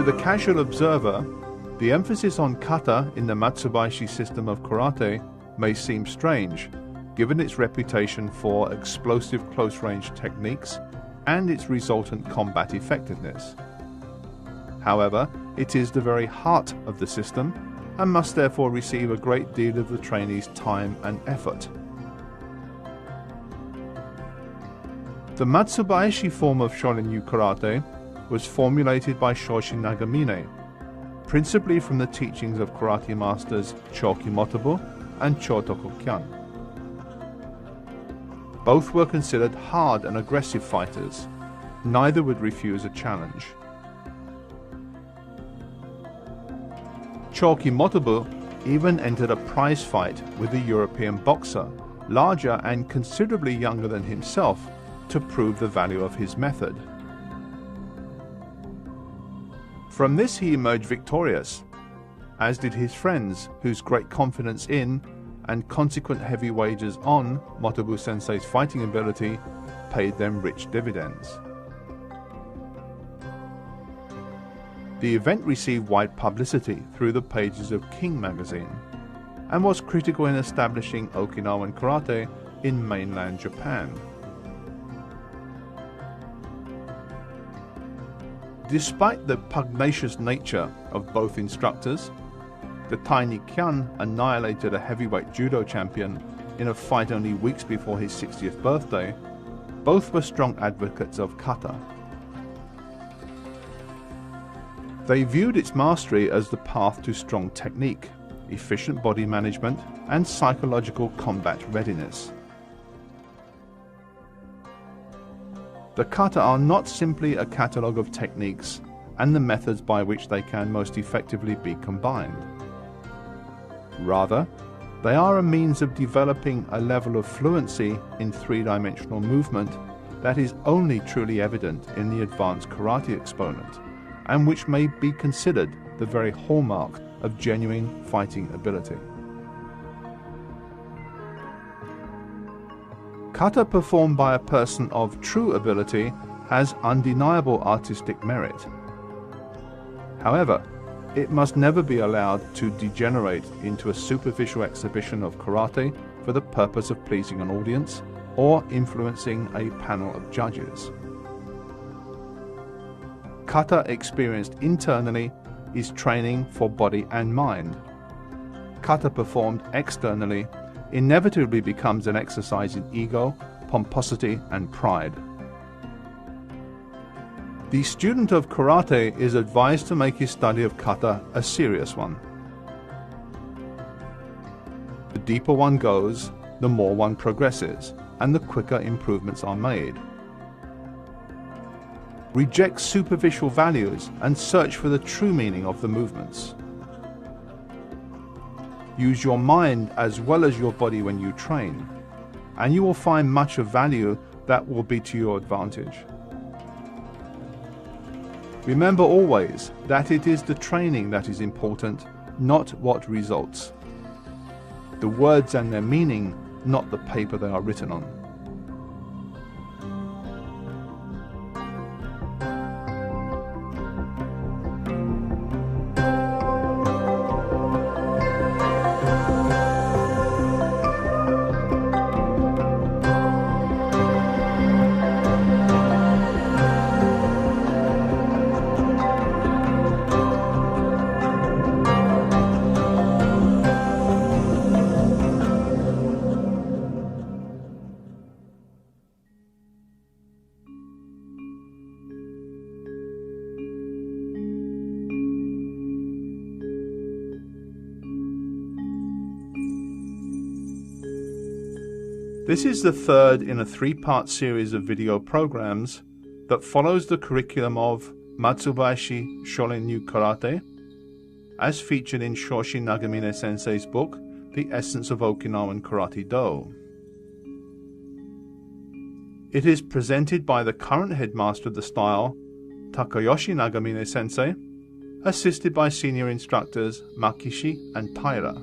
To the casual observer, the emphasis on kata in the Matsubayashi system of karate may seem strange, given its reputation for explosive close-range techniques and its resultant combat effectiveness. However, it is the very heart of the system and must therefore receive a great deal of the trainee's time and effort. The Matsubayashi form of Shorin-ryu karate was formulated by Shoshin Nagamine, principally from the teachings of karate masters Choki Motobu and Chotoko Kyan. Both were considered hard and aggressive fighters. Neither would refuse a challenge. Choki Motobu even entered a prize fight with a European boxer, larger and considerably younger than himself, to prove the value of his method. From this he emerged victorious, as did his friends, whose great confidence in and consequent heavy wagers on Motobu Sensei's fighting ability paid them rich dividends. The event received wide publicity through the pages of King magazine and was critical in establishing Okinawan karate in mainland Japan. Despite the pugnacious nature of both instructors, the tiny Kyan annihilated a heavyweight judo champion in a fight only weeks before his 60th birthday. Both were strong advocates of kata. They viewed its mastery as the path to strong technique, efficient body management, and psychological combat readiness. The kata are not simply a catalogue of techniques and the methods by which they can most effectively be combined. Rather, they are a means of developing a level of fluency in three-dimensional movement that is only truly evident in the advanced karate exponent, and which may be considered the very hallmark of genuine fighting ability. Kata performed by a person of true ability has undeniable artistic merit. However, it must never be allowed to degenerate into a superficial exhibition of karate for the purpose of pleasing an audience or influencing a panel of judges. Kata experienced internally is training for body and mind. Kata performed externally inevitably becomes an exercise in ego, pomposity, and pride. The student of karate is advised to make his study of kata a serious one. The deeper one goes, the more one progresses, and the quicker improvements are made. Reject superficial values and search for the true meaning of the movements. Use your mind as well as your body when you train, and you will find much of value that will be to your advantage. Remember always that it is the training that is important, not what results. The words and their meaning, not the paper they are written on. This is the third in a three-part series of video programs that follows the curriculum of Matsubayashi Shorin-ryu Karate, as featured in Shoshin Nagamine Sensei's book, The Essence of Okinawan Karate Do. It is presented by the current headmaster of the style, Takayoshi Nagamine Sensei, assisted by senior instructors Makishi and Taira.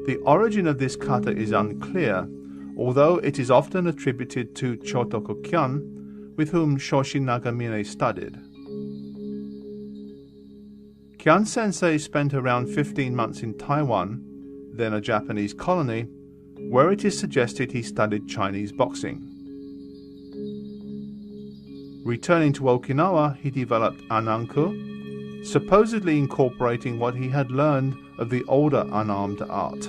The origin of this kata is unclear, although it is often attributed to Chotoko Kyan, with whom Shoshin Nagamine studied. Kyan Sensei spent around 15 months in Taiwan, then a Japanese colony, where it is suggested he studied Chinese boxing. Returning to Okinawa, he developed Ananku, supposedly incorporating what he had learned of the older unarmed art.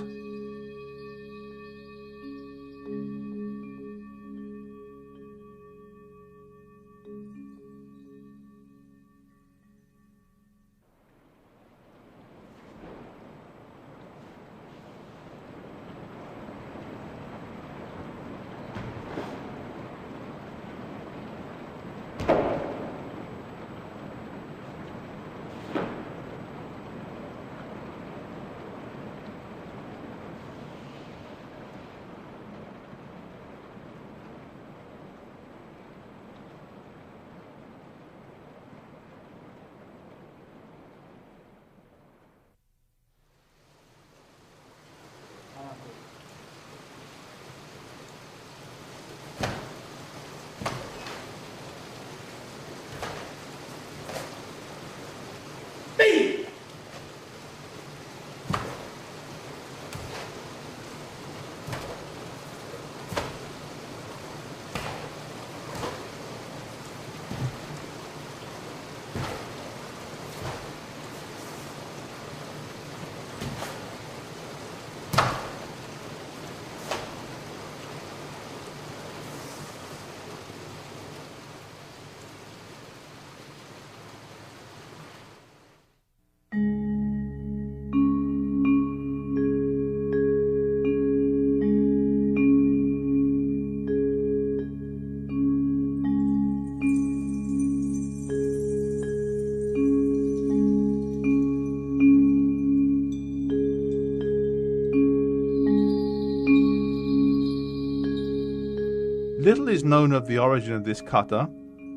Little is known of the origin of this kata,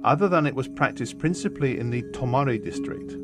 other than it was practiced principally in the Tomari district.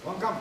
Welcome.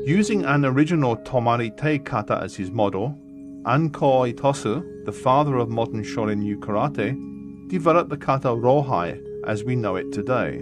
Using an original Tomari-te kata as his model, Anko Itosu, the father of modern Shorin-ryu karate, developed the kata Rohai as we know it today.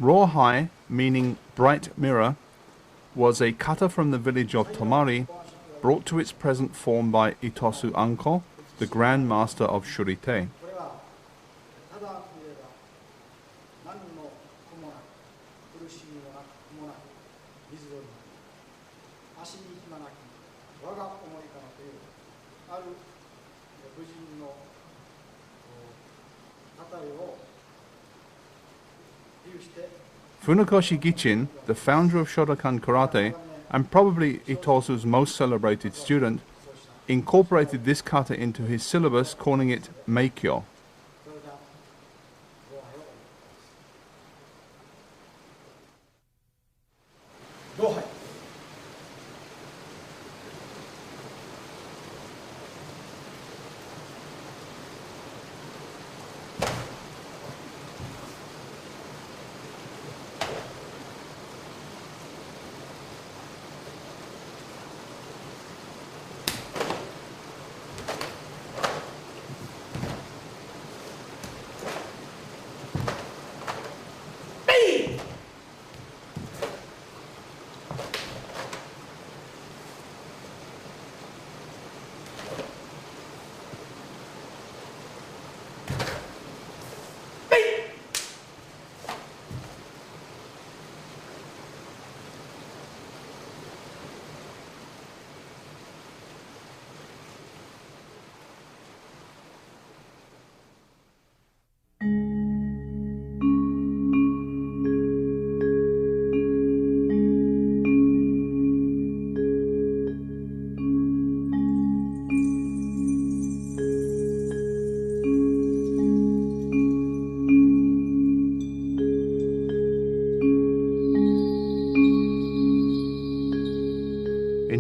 Rohai, meaning bright mirror, was a kata from the village of Tomari, brought to its present form by Itosu Anko, the Grand Master of Shuri-te. Funakoshi Gichin, the founder of Shotokan karate, and probably Itosu's most celebrated student, incorporated this kata into his syllabus, calling it Meikyo.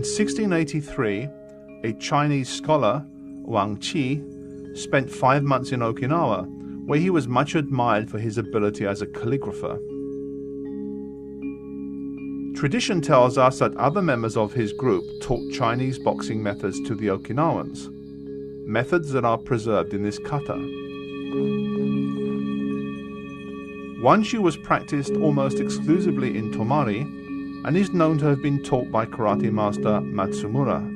In 1683, a Chinese scholar, Wang Qi, spent 5 months in Okinawa, where he was much admired for his ability as a calligrapher. Tradition tells us that other members of his group taught Chinese boxing methods to the Okinawans, methods that are preserved in this kata. Wanshu was practiced almost exclusively in Tomari and is known to have been taught by karate master Matsumura.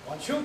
One shoot.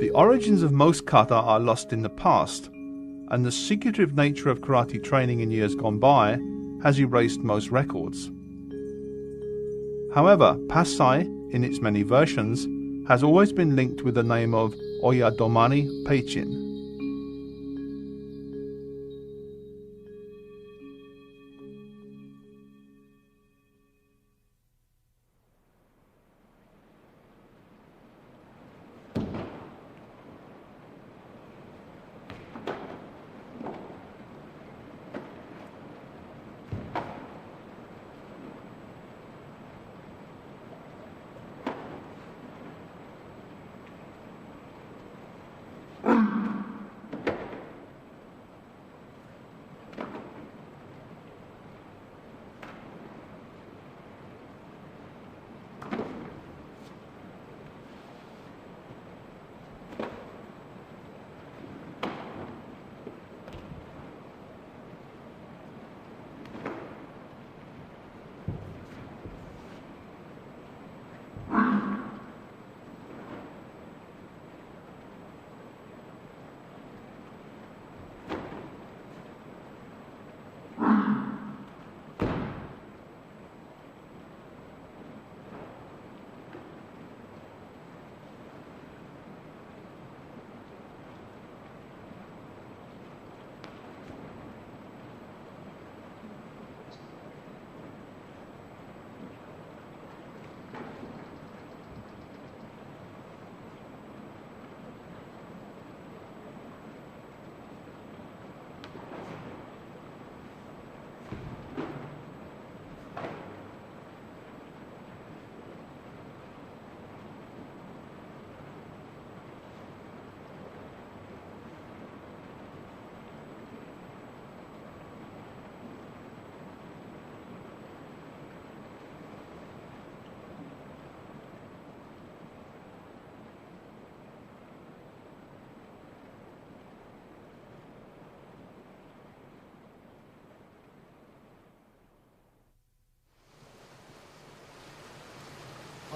The origins of most kata are lost in the past, and the secretive nature of karate training in years gone by has erased most records. However, Passai, in its many versions, has always been linked with the name of Oyadomani Peichin.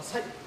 さい。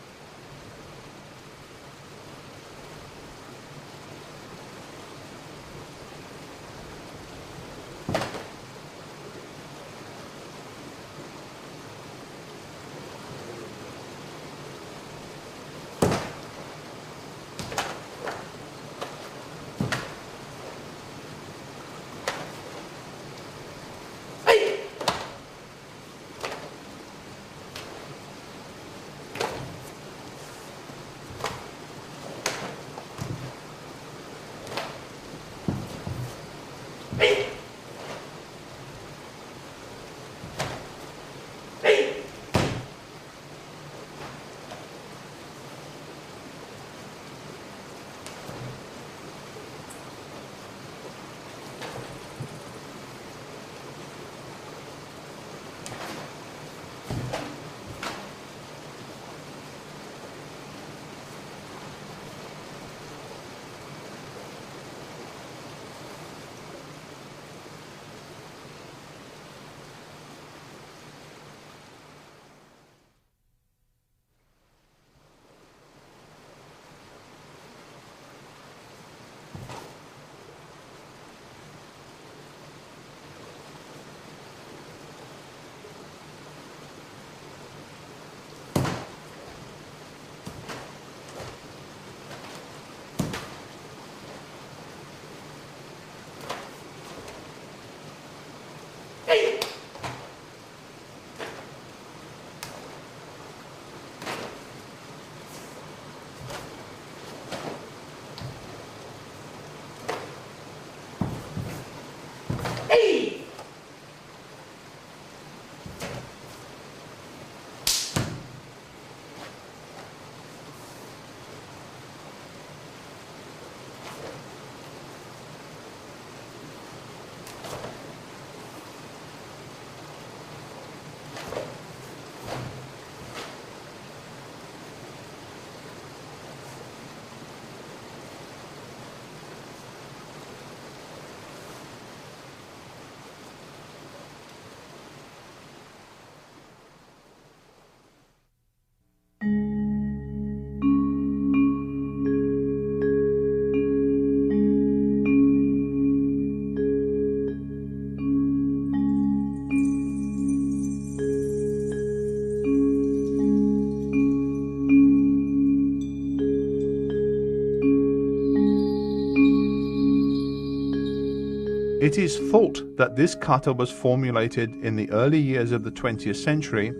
It is thought that this kata was formulated in the early years of the 20th century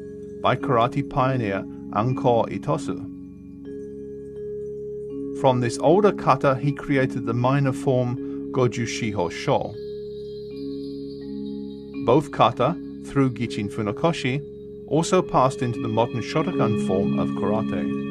by karate pioneer Anko Itosu. From this older kata he created the minor form Goju Shiho Sho. Both kata, through Gichin Funakoshi, also passed into the modern Shotokan form of karate.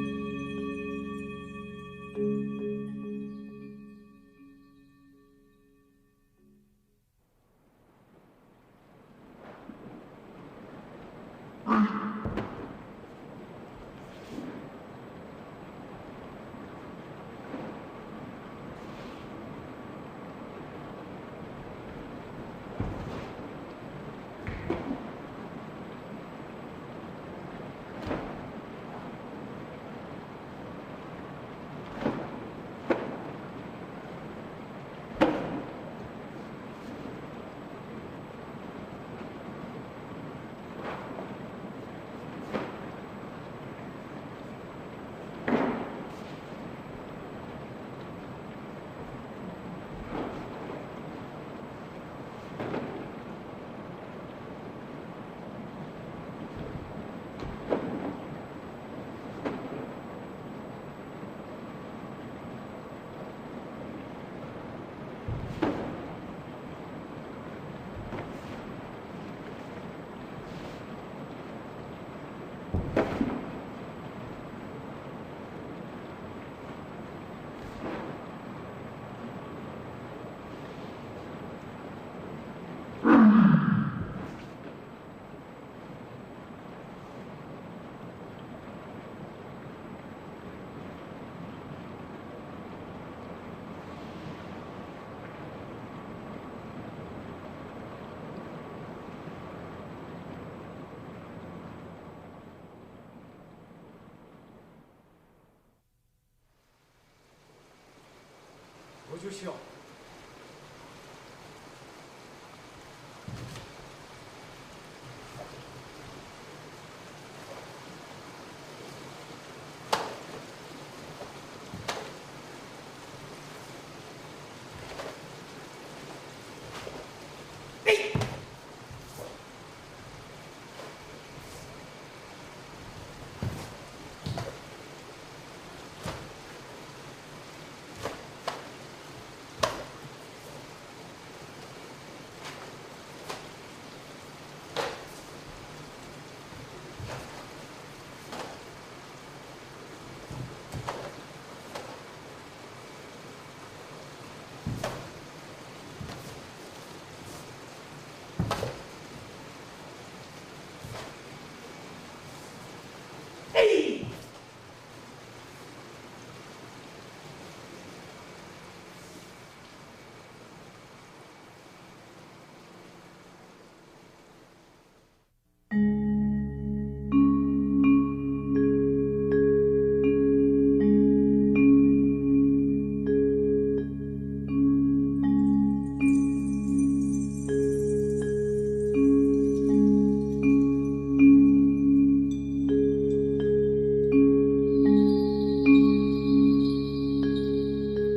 我就需要。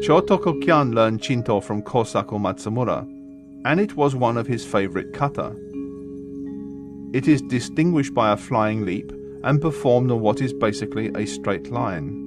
Shotoko-kyan learned Shinto from Kosaku Matsumura, and it was one of his favorite kata. It is distinguished by a flying leap and performed on what is basically a straight line.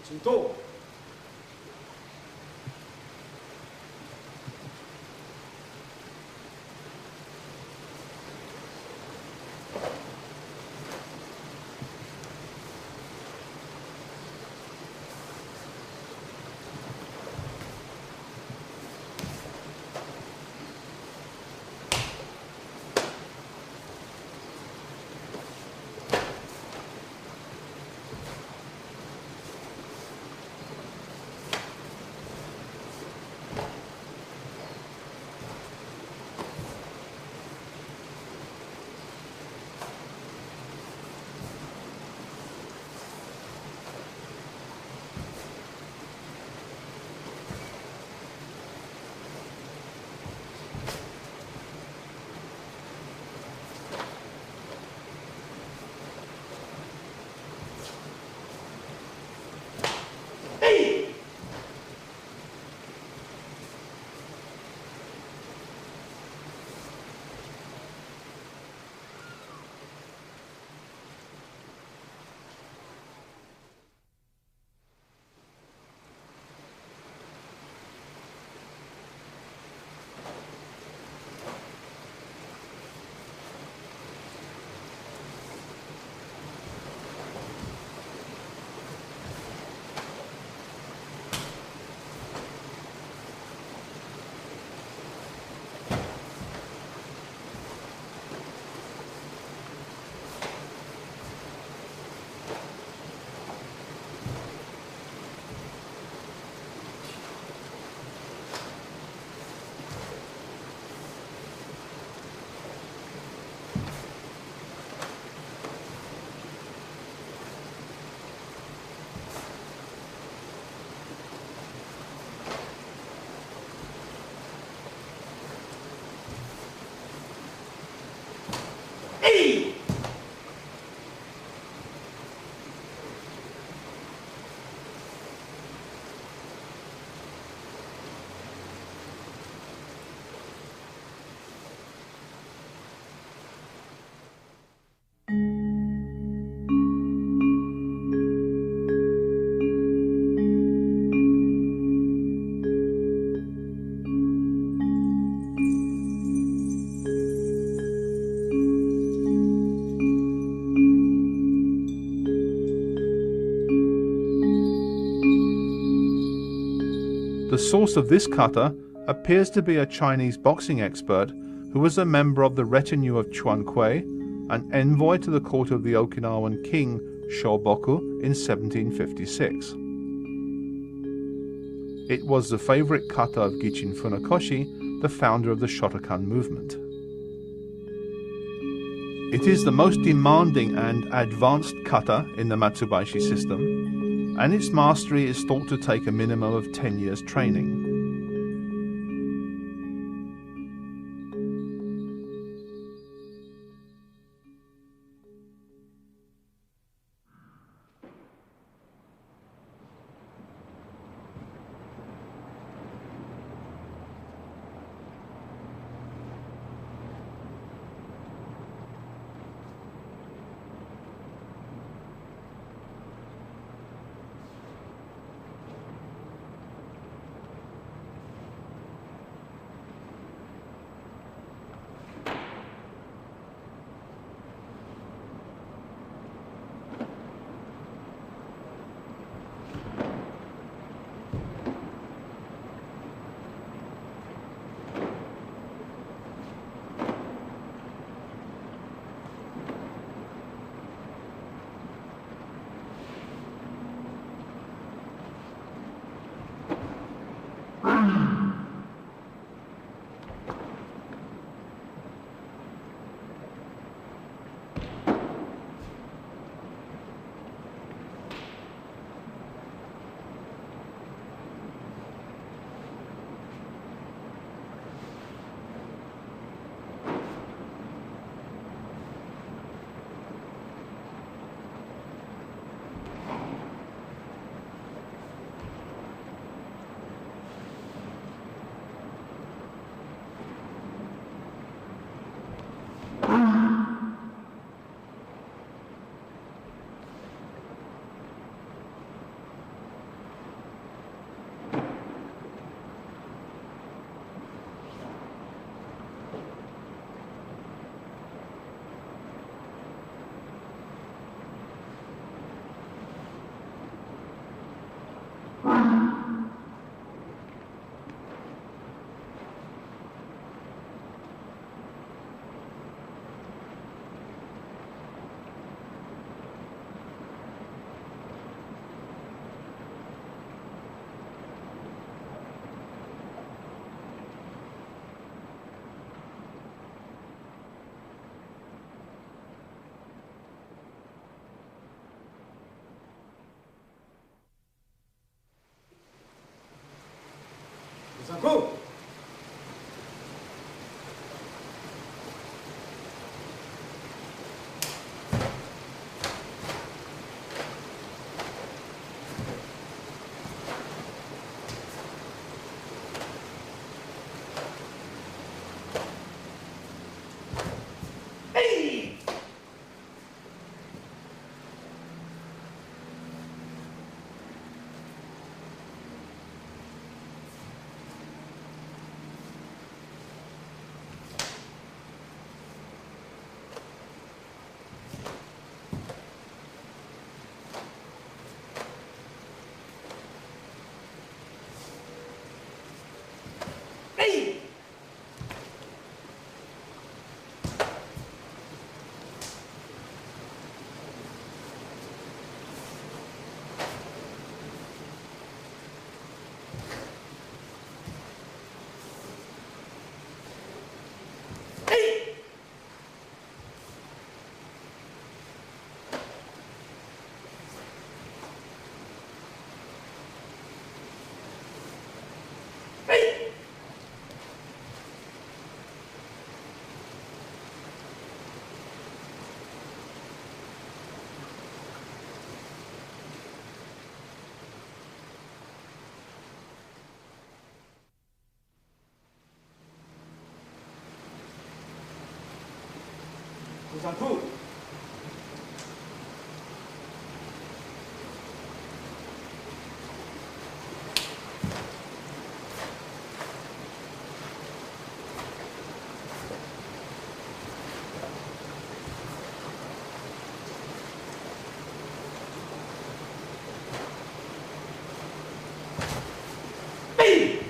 Shinto. source of this kata appears to be a Chinese boxing expert who was a member of the retinue of Chuan Kuei, an envoy to the court of the Okinawan king Shoboku in 1756. It was the favorite kata of Gichin Funakoshi, the founder of the Shotokan movement. It is the most demanding and advanced kata in the Matsubayashi system, and its mastery is thought to take a minimum of 10 years training. Go! Two. Hey!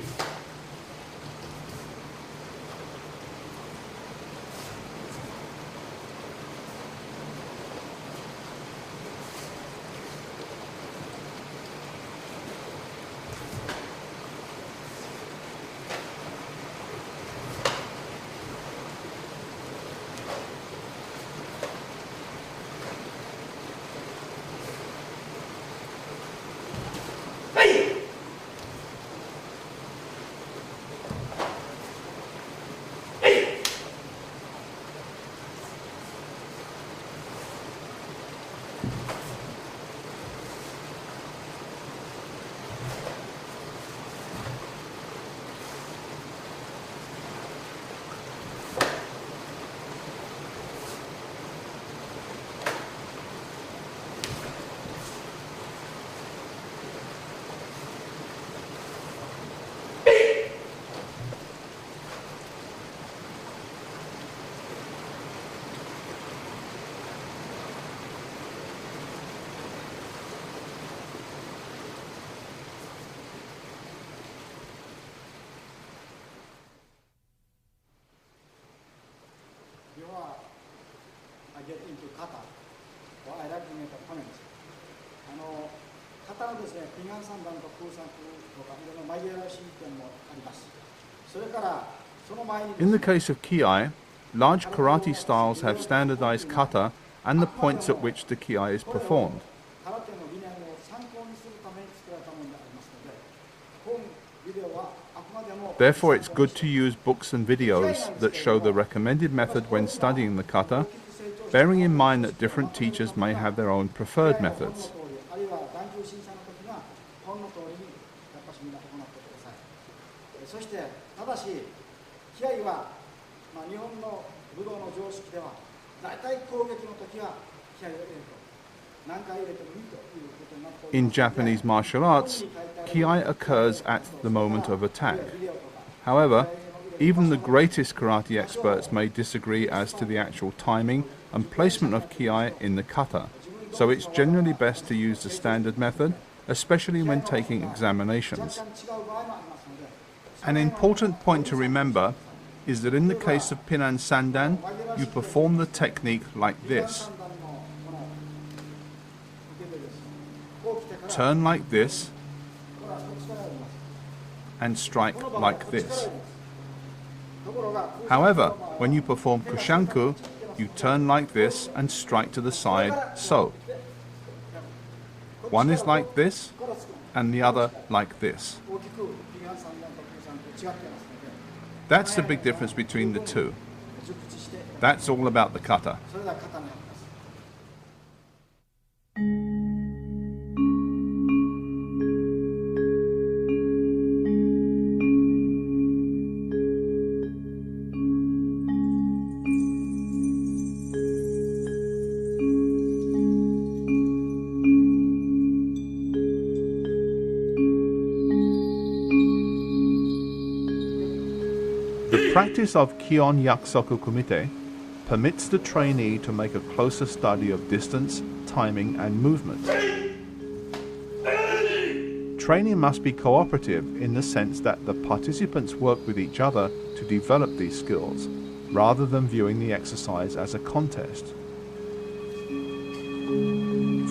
kata. Well, I'd like to make a comment. 型のですね、ピガン三段と空三とかいろんな交わらしい点もあります。それからその前に In the case of kiai, large karate styles have standardized kata and the points at which the kiai is performed. 空手の理念を参考にするために作られたものでありますので、本ビデオはあくまでも Therefore, it's good to use books and videos that show the recommended method when studying the kata, bearing in mind that different teachers may have their own preferred methods. あるいは団級審査の時は本の通りにやっぱしみんな行ってください。そしてただし気合は、日本の武道の常識では大体攻撃の時は気合を入れると何回入れてもいいということになっております。 In Japanese martial arts, kiai occurs at the moment of attack. However, even the greatest karate experts may disagree as to the actual timing and placement of kiai in the kata, so it's generally best to use the standard method, especially when taking examinations. An important point to remember is that in the case of Pinan Sandan, you perform the technique like this. Turn like this and strike like this. However, when you perform kushanku, you turn like this and strike to the side, so. One is like this and the other like this. That's the big difference between the two. That's all about the kata. The practice of Kion Yakusoku Kumite permits the trainee to make a closer study of distance, timing, and movement. Training must be cooperative in the sense that the participants work with each other to develop these skills, rather than viewing the exercise as a contest.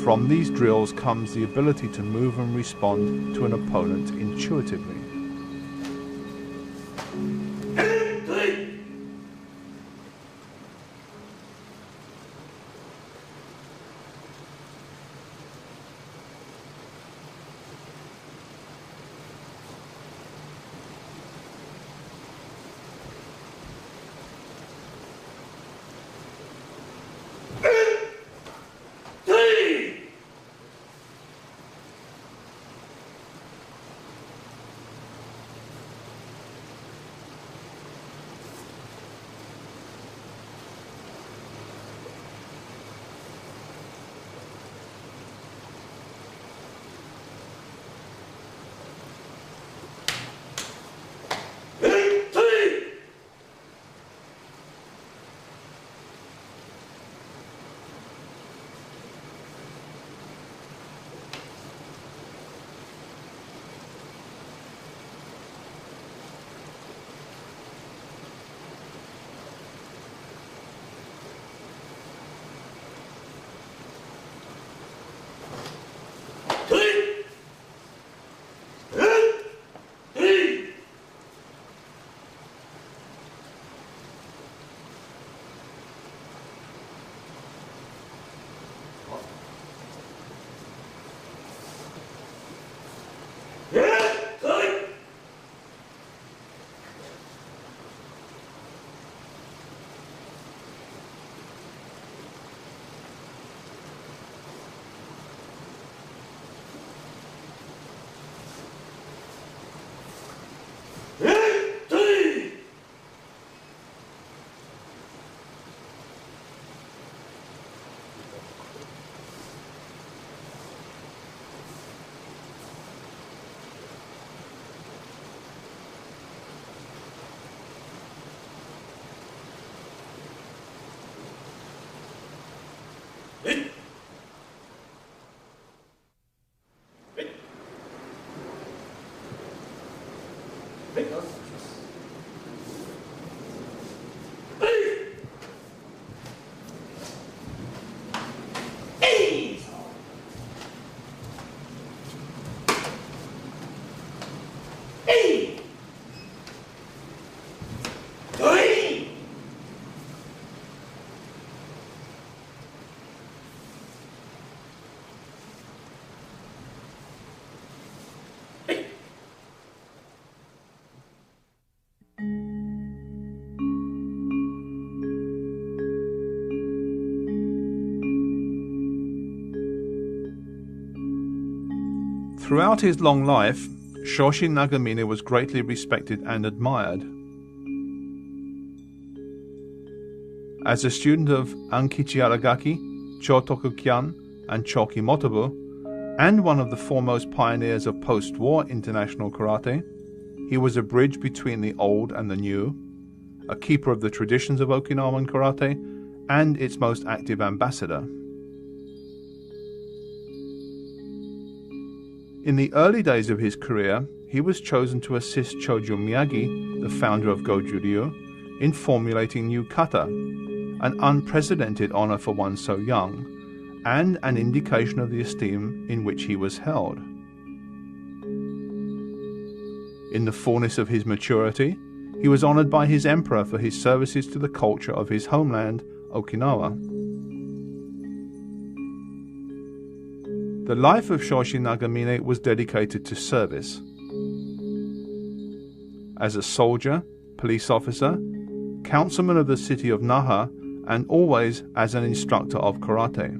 From these drills comes the ability to move and respond to an opponent intuitively. Throughout his long life, Shoshin Nagamine was greatly respected and admired. As a student of Ankichi Aragaki, Chotoku Kyan, and Choki Motobu, and one of the foremost pioneers of post-war international karate, he was a bridge between the old and the new, a keeper of the traditions of Okinawan karate, and its most active ambassador. In the early days of his career, he was chosen to assist Chojo Miyagi, the founder of Goju-ryu, in formulating new kata, an unprecedented honor for one so young, and an indication of the esteem in which he was held. In the fullness of his maturity, he was honored by his emperor for his services to the culture of his homeland, Okinawa. The life of Shoshin Nagamine was dedicated to service. As a soldier, police officer, councilman of the city of Naha, and always as an instructor of karate.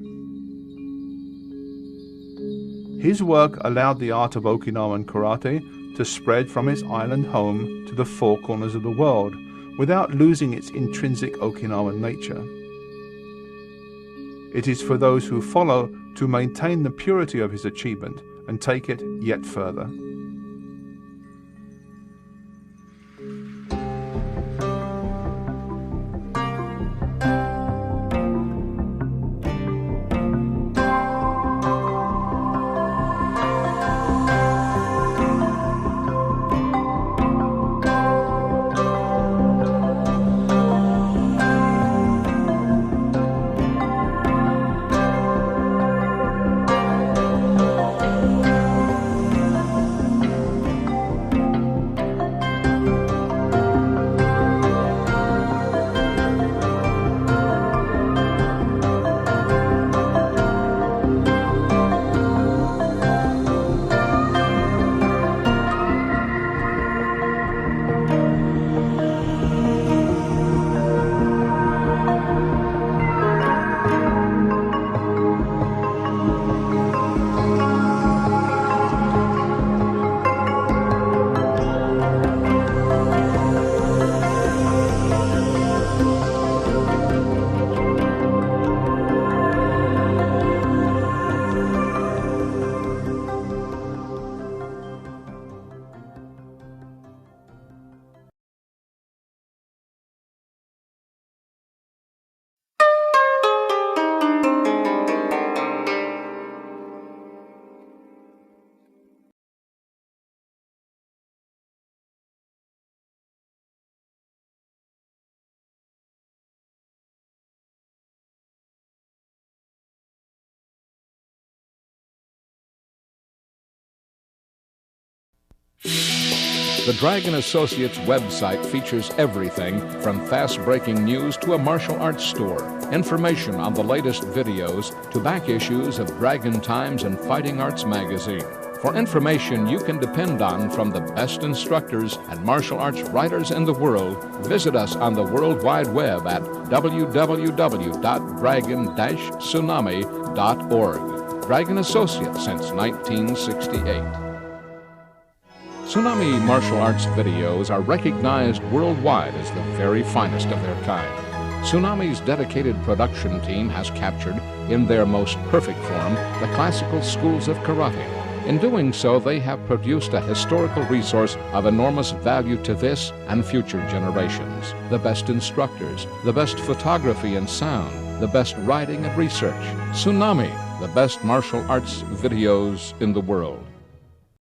His work allowed the art of Okinawan karate to spread from its island home to the four corners of the world without losing its intrinsic Okinawan nature. It is for those who follow to maintain the purity of his achievement and take it yet further. The Dragon Associates website features everything from fast-breaking news to a martial arts store, information on the latest videos to back issues of Dragon Times and Fighting Arts magazine. For information you can depend on from the best instructors and martial arts writers in the world, visit us on the World Wide Web at www.dragon-tsunami.org. Dragon Associates since 1968. Tsunami martial arts videos are recognized worldwide as the very finest of their kind. Tsunami's dedicated production team has captured, in their most perfect form, the classical schools of karate. In doing so, they have produced a historical resource of enormous value to this and future generations. The best instructors, the best photography and sound, the best writing and research. Tsunami, the best martial arts videos in the world.